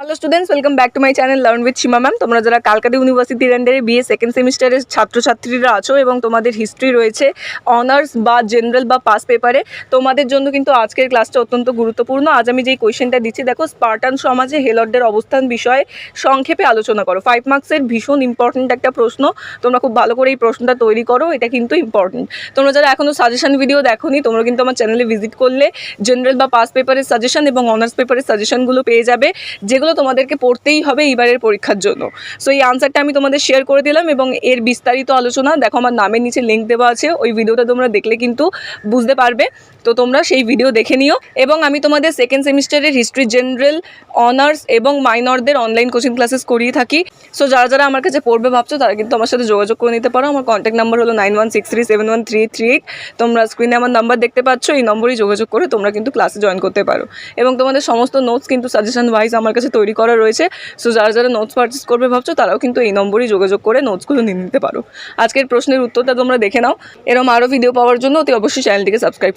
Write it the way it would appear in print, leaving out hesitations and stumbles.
Hello students, welcome back to my channel learn with Seema ma'am. তোমরা যারা Calcutta ইউনিভার্সিটির আন্ডারে বিএ সেকেন্ড সেমিস্টারের ছাত্রছাত্রীরা আছো এবং তোমাদের হিস্ট্রি রয়েছে অনার্স বা জেনারেল বা পাস পেপারে, তোমাদের জন্য কিন্তু আজকের ক্লাসটা অত্যন্ত গুরুত্বপূর্ণ। আজ আমি যেই কোয়েশ্চেনটা দিচ্ছি, দেখো, স্পার্টান সমাজে হেলডদের অবস্থান বিষয়ে সংক্ষেপে আলোচনা করো। 5 মার্কসের ভীষণ ইম্পর্টেন্ট একটা প্রশ্ন, তোমরা খুব ভালো করে এই প্রশ্নটা তৈরি করো, এটা কিন্তু ইম্পর্টেন্ট। তোমরা যারা এখনও সাজেশন ভিডিও দেখোনি, তোমরা কিন্তু আমার চ্যানেলে ভিজিট করলে জেনারেল বা পাস পেপারের সাজেশন এবং অনার্স পেপারের সাজেশনগুলো পেয়ে যাবে, যেগুলো তোমাদেরকে পড়তেই হবে এইবারের পরীক্ষার জন্য। সো এই আনসারটা আমি তোমাদের শেয়ার করে দিলাম এবং এর বিস্তারিত আলোচনা দেখো আমার নামের নিচে লিঙ্ক দেওয়া আছে, ওই ভিডিওটা তোমরা দেখলে কিন্তু বুঝতে পারবে। তো তোমরা সেই ভিডিও দেখে নিও। এবং আমি তোমাদের সেকেন্ড সেমিস্টারের হিস্ট্রি, জেনারেল, অনার্স এবং মাইনরদের অনলাইন কোচিং ক্লাসেস করিয়ে থাকি। সো যারা যারা আমার কাছে পড়বে ভাবছো, তারা কিন্তু আমার সাথে যোগাযোগ করে নিতে পারো। আমার কন্ট্যাক্ট নাম্বার হলো 9163711338। তোমরা স্ক্রিনে আমার নাম্বার দেখতে পাচ্ছ, এই নম্বরেই যোগাযোগ করে তোমরা কিন্তু ক্লাসে জয়েন করতে পারো। এবং তোমাদের সমস্ত নোটস কিন্তু সাজেশন ওয়াইজ আমার কাছে তৈরি করা রয়েছে। সো যারা যারা নোটস পারচেস করবে ভাবছো, তারাও কিন্তু এই নম্বরেই যোগাযোগ করে নোটসগুলো নিয়ে নিতে পারো। আজকের প্রশ্নের উত্তরটা তোমরা দেখে নাও। এরকম আরও ভিডিও পাওয়ার জন্য অতি অবশ্যই চ্যানেলটিকে সাবস্ক্রাইব